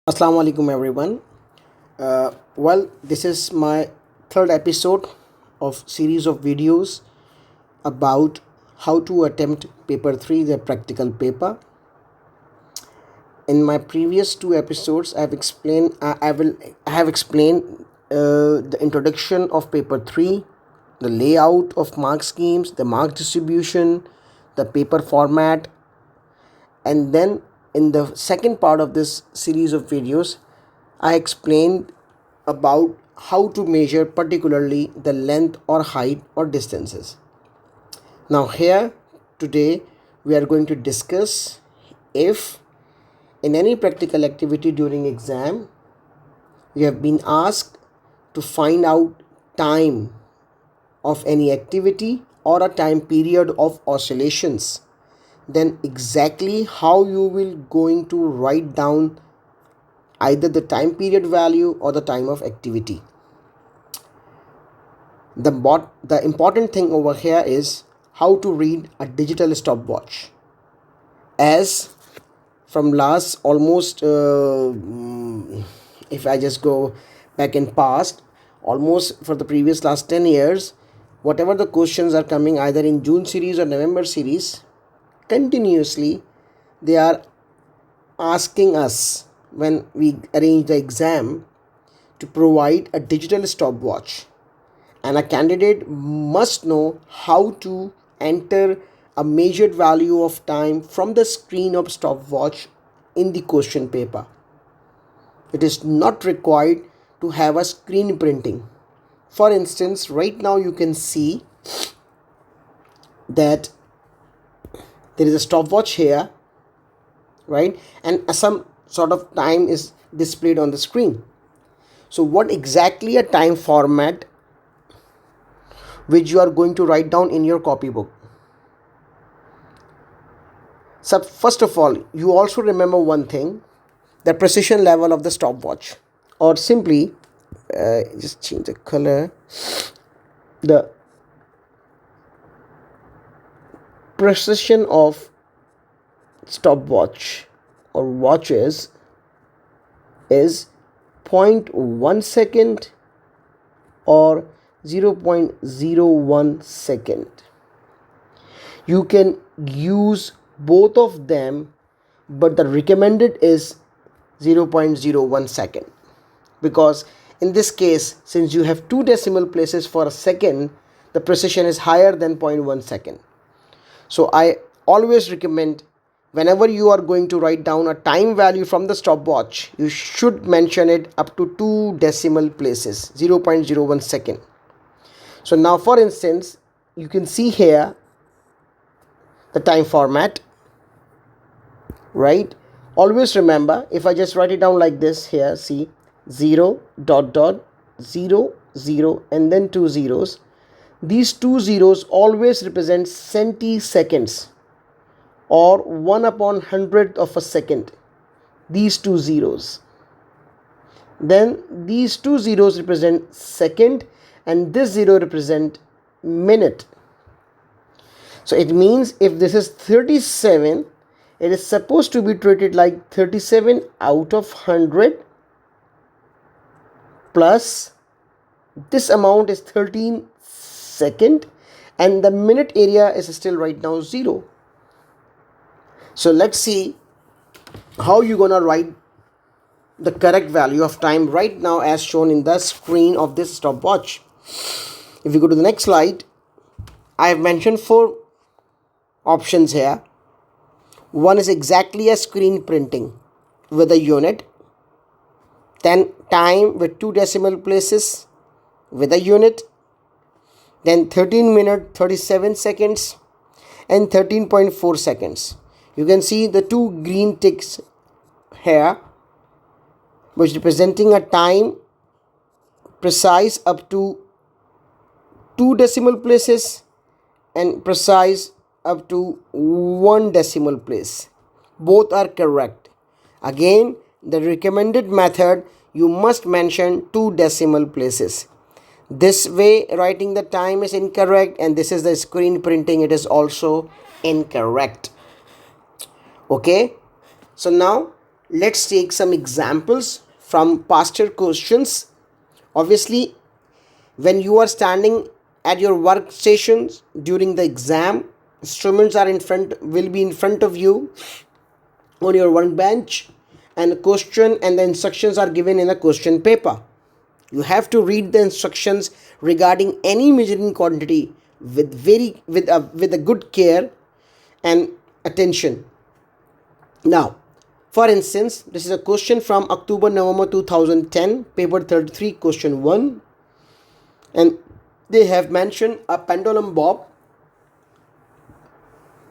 Assalamu alaikum everyone. This is my third episode of series of videos about how to attempt paper 3, the practical paper. In my previous two episodes I have explained the introduction of paper 3, the layout of mark schemes, the mark distribution, the paper format, and then in the second part of this series of videos I explained about how to measure particularly the length or height or distances. Now here today we are going to discuss if in any practical activity during exam you have been asked to find out time of any activity or a time period of oscillations, then exactly how you will going to write down either the time period value or the time of activity. The important thing over here is how to read a digital stopwatch. As from last almost if I just go back in past, almost for the previous last 10 years, whatever the questions are coming either in June series or November series, continuously they are asking us when we arrange the exam to provide a digital stopwatch, and a candidate must know how to enter a measured value of time from the screen of stopwatch in the question paper. It is not required to have a screen printing. For instance, right now you can see that there is a stopwatch here, right, and some sort of time is displayed on the screen. So what exactly a time format which you are going to write down in your copybook? So first of all, you also remember one thing, the precision level of the stopwatch, or simply just change the color, the precision of stopwatch or watches is 0.1 second or 0.01 second. You can use both of them, but the recommended is 0.01 second, because in this case, since you have two decimal places for a second, the precision is higher than 0.1 second. So I always recommend, whenever you are going to write down a time value from the stopwatch, you should mention it up to two decimal places, 0.01 second. So now for instance, you can see here the time format, right? Always remember, if I just write it down like this here, see 0 dot dot 0 0 and then two zeros, these two zeros always represent centiseconds or 1 upon 100th of a second, these two zeros. Then these two zeros represent second and this zero represent minute. So it means if this is 37, it is supposed to be treated like 37 out of 100 plus this amount is 13 second, and the minute area is still right now 0. So let's see how you're gonna write the correct value of time right now as shown in the screen of this stopwatch. If you go to the next slide, I have mentioned 4 options here. One is exactly a screen printing with a unit, then time with 2 decimal places with a unit, then 13 minutes 37 seconds and 13.4 seconds. You can see the 2 green ticks here, which representing a time precise up to 2 decimal places and precise up to 1 decimal place. Both are correct. Again, the recommended method, you must mention 2 decimal places. This way writing the time is incorrect, and this is the screen printing, it is also incorrect. Okay, so now let's take some examples from past year questions. Obviously, when you are standing at your workstations during the exam, instruments are in front, will be in front of you on your workbench, and the question and the instructions are given in the question paper. You have to read the instructions regarding any measuring quantity with a good care and attention. Now, for instance, this is a question from October November 2010, paper 33, question 1, and they have mentioned a pendulum bob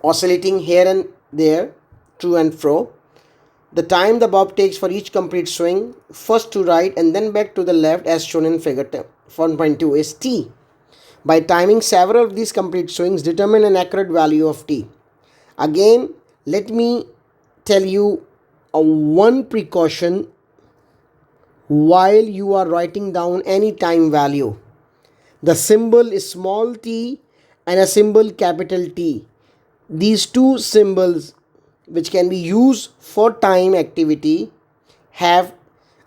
oscillating here and there, to and fro. The time the bob takes for each complete swing, first to right and then back to the left as shown in figure 1.2, is t. By timing several of these complete swings, determine an accurate value of t. Again, let me tell you one precaution while you are writing down any time value. The symbol is small t and a symbol capital T. These two symbols, which can be used for time activity, have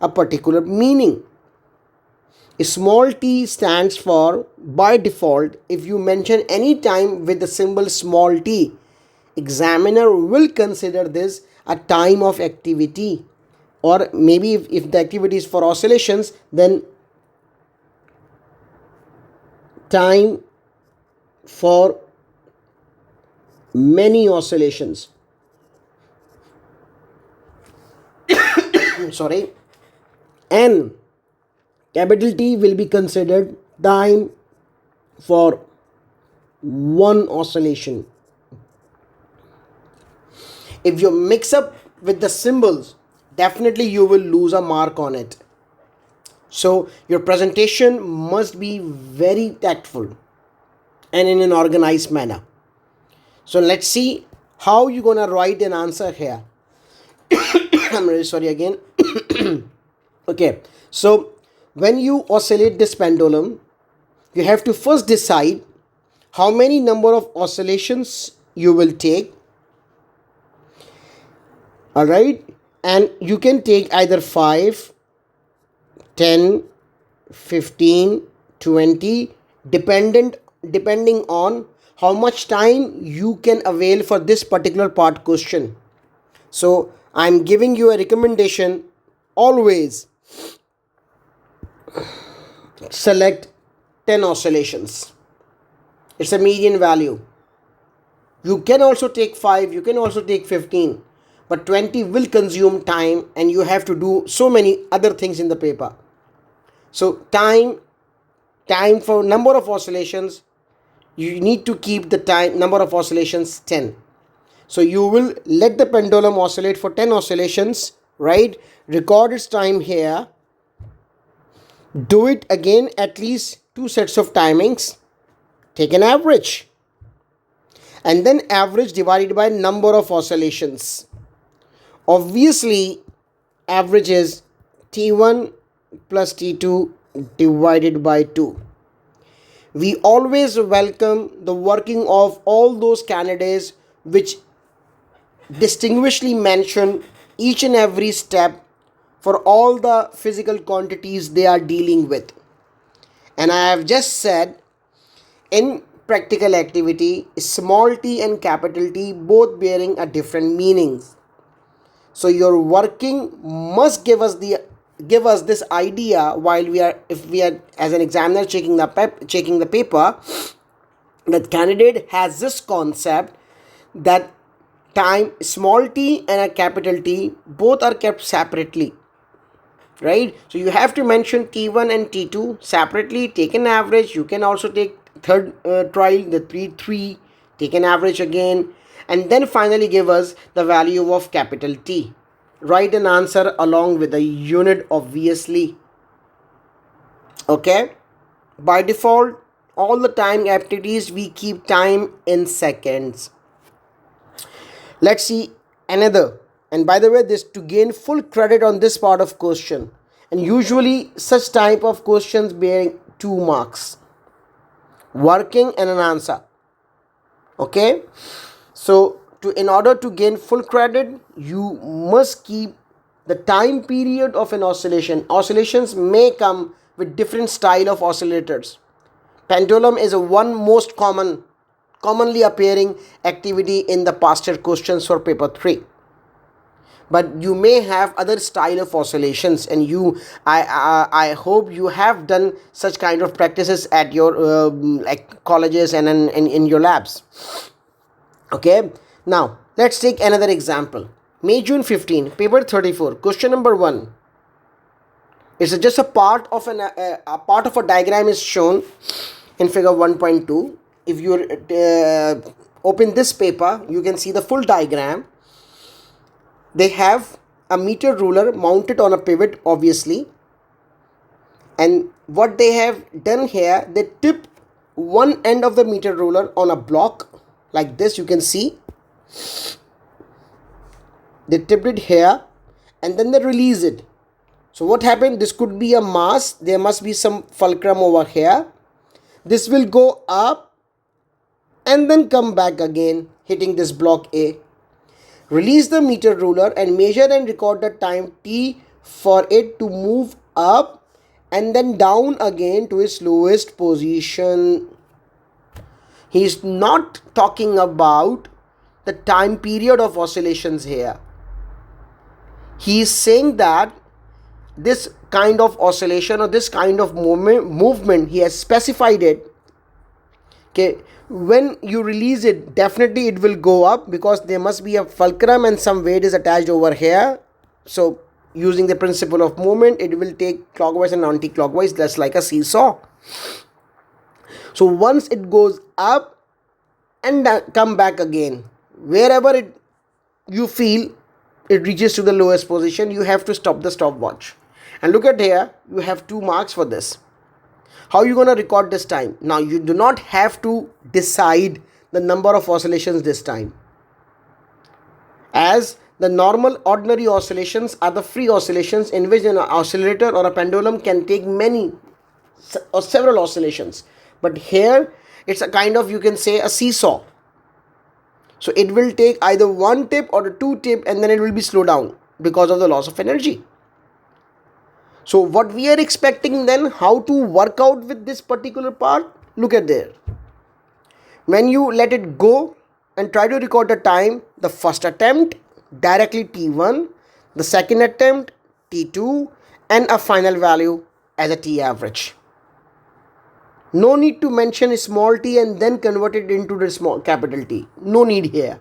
a particular meaning. A small t stands for, by default, if you mention any time with the symbol small t, examiner will consider this a time of activity. Or maybe if the activity is for oscillations, then time for many oscillations. Sorry. And capital T will be considered time for one oscillation. If you mix up with the symbols, definitely you will lose a mark on it. So your presentation must be very tactful and in an organized manner. So let's see how you're gonna write an answer here. I'm really sorry again. Okay, so when you oscillate this pendulum, you have to first decide how many number of oscillations you will take. All right, and you can take either 5, 10, 15, 20, depending on how much time you can avail for this particular part question. So I'm giving you a recommendation: always select 10 oscillations. It's a median value. You can also take 5, you can also take 15, but 20 will consume time and you have to do so many other things in the paper. So time for number of oscillations, you need to keep the time number of oscillations 10. So you will let the pendulum oscillate for 10 oscillations, right? Record its time here. Do it again at least 2 sets of timings. Take an average. And then average divided by number of oscillations. Obviously, average is T1 plus T2 divided by 2. We always welcome the working of all those candidates which distinguishedly mention each and every step for all the physical quantities they are dealing with. And I have just said, in practical activity, small t and capital T both bearing a different meanings. So your working must give us this idea while if we are as an examiner checking the paper, that candidate has this concept that time small t and a capital T both are kept separately, right? So you have to mention T1 and T2 separately, take an average. You can also take third trial, the 3, take an average again, and then finally give us the value of capital T. Write an answer along with the unit, obviously. Okay, by default, all the time activities we keep time in seconds. Let's see another. And by the way, this to gain full credit on this part of question, and usually such type of questions bearing 2 marks, working and an answer. Okay, so in order to gain full credit, you must keep the time period of an oscillation. Oscillations may come with different style of oscillators. Pendulum is a one most commonly appearing activity in the past year questions for paper 3. But you may have other style of oscillations, and I hope you have done such kind of practices at your like colleges and in your labs. Okay, now let's take another example. May June 15, paper 34, question number 1. It's just a part of a part of a diagram is shown in figure 1.2. If you open this paper, you can see the full diagram. They have a meter ruler mounted on a pivot, obviously, and what they have done here, they tip one end of the meter ruler on a block like this. You can see they tipped it here and then they release it. So what happened? This could be a mass. There must be some fulcrum over here. This will go up and then come back again, hitting this block A. Release the meter ruler and measure and record the time t for it to move up and then down again to its lowest position. He is not talking about the time period of oscillations here. He is saying that this kind of oscillation or this kind of movement, he has specified it. Okay, when you release it, definitely it will go up because there must be a fulcrum and some weight is attached over here. So using the principle of movement, it will take clockwise and anti-clockwise, just like a seesaw. So once it goes up and come back again, wherever you feel it reaches to the lowest position, you have to stop the stopwatch. And look at here, you have 2 marks for this. How are you going to record this time? Now you do not have to decide the number of oscillations this time, as the normal ordinary oscillations are the free oscillations in which an oscillator or a pendulum can take many or several oscillations. But here it's a kind of, you can say, a seesaw. So it will take either 1 tip or 2 tip and then it will be slowed down because of the loss of energy. So what we are expecting then, how to work out with this particular part? Look at there. When you let it go and try to record the time, the first attempt directly T1, the second attempt T2, and a final value as a T average. No need to mention a small t and then convert it into the small capital T. No need here.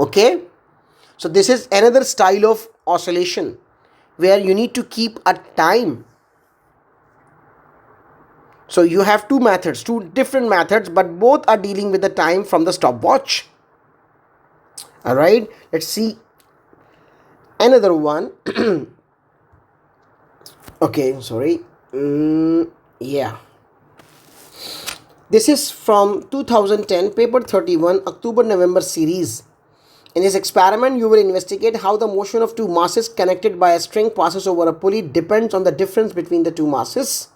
Okay. So this is another style of oscillation where you need to keep a time. So you have 2 methods, 2 different methods, but both are dealing with the time from the stopwatch. Alright, let's see another one. Okay, sorry. Yeah. This is from 2010, paper 31, October-November series. In this experiment, you will investigate how the motion of 2 masses connected by a string passes over a pulley depends on the difference between the 2 masses.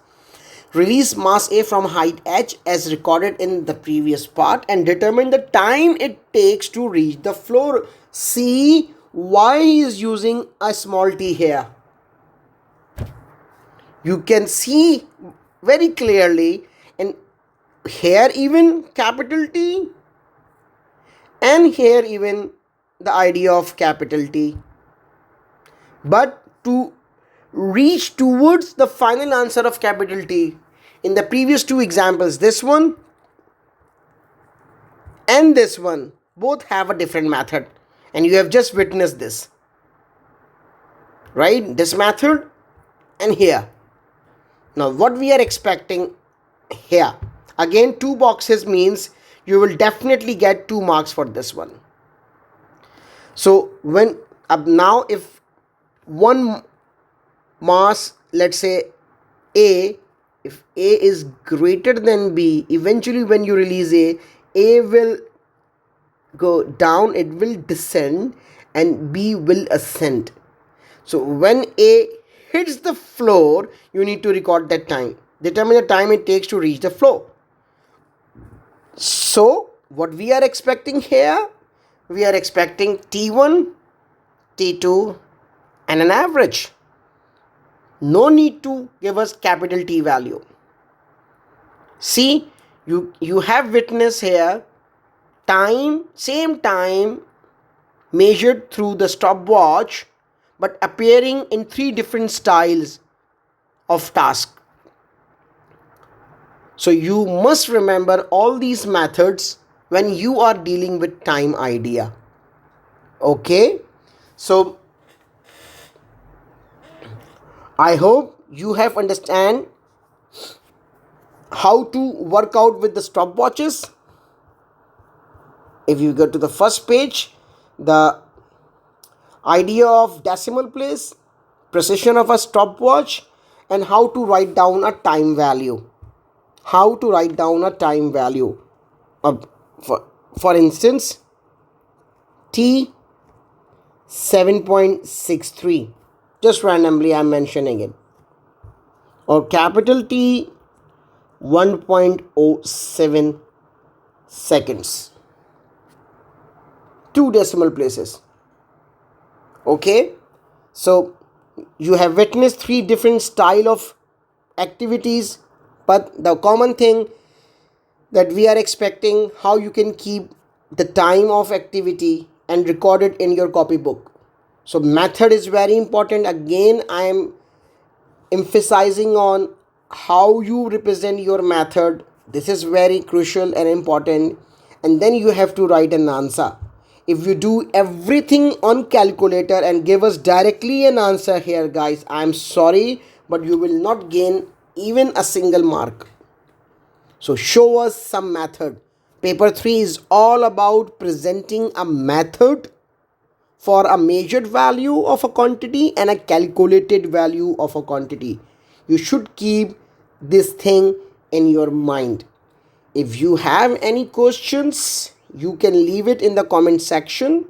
Release mass A from height h as recorded in the previous part and determine the time it takes to reach the floor. See why he is using a small t here. You can see very clearly, and here even capital T and here even the idea of capital T. But to reach towards the final answer of capital T, in the previous 2 examples, this one and this one both have a different method, and you have just witnessed this, right? This method and here. Now what we are expecting here, again 2 boxes means you will definitely get 2 marks for this one. So when now if one mass, let's say A, if A is greater than B, eventually when you release A will go down, it will descend, and B will ascend. So when A hits the floor, you need to record that time. Determine the time it takes to reach the floor. So what we are expecting here, we are expecting T1 T2, and an average. No need to give us capital T value. See, you have witness here time, same time measured through the stopwatch, but appearing in three different styles of task. So you must remember all these methods when you are dealing with time idea. Okay, so I hope you have understand how to work out with the stopwatches. If you go to the first page, the idea of decimal place, precision of a stopwatch, and how to write down a time value. How to write down a time value. Uh, for instance, T 7.63. Just randomly I'm mentioning it. Or capital T 1.07 seconds. Two decimal places. Okay, so you have witnessed three different style of activities, but the common thing that we are expecting how you can keep the time of activity and record it in your copybook. So method is very important. Again, I am emphasizing on how you represent your method. This is very crucial and important, and then you have to write an answer. If you do everything on calculator and give us directly an answer here, guys, I'm sorry, but you will not gain even a single mark. So show us some method. Paper 3 is all about presenting a method for a measured value of a quantity and a calculated value of a quantity. You should keep this thing in your mind. If you have any questions, you can leave it in the comment section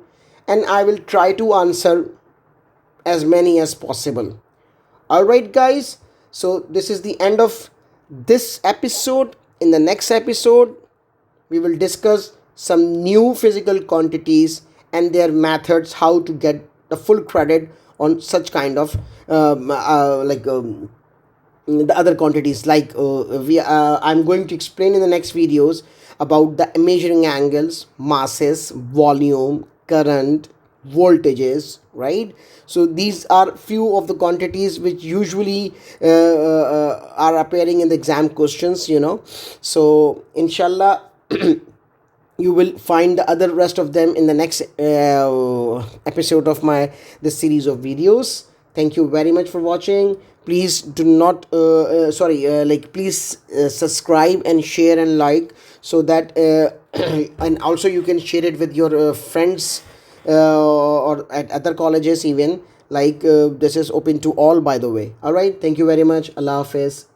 and I will try to answer as many as possible. Alright guys, so this is the end of this episode. In the next episode, we will discuss some new physical quantities and their methods, how to get the full credit on such kind of the other quantities. Like I'm going to explain in the next videos about the measuring angles, masses, volume, current, voltages, right? So these are few of the quantities which usually are appearing in the exam questions, so inshallah you will find the other rest of them in the next episode of my this series of videos. Thank you very much for watching. Please do not please subscribe and share and like, so that and also you can share it with your friends or at other colleges even, like this is open to all, by the way. All right, thank you very much. Allah Hafiz.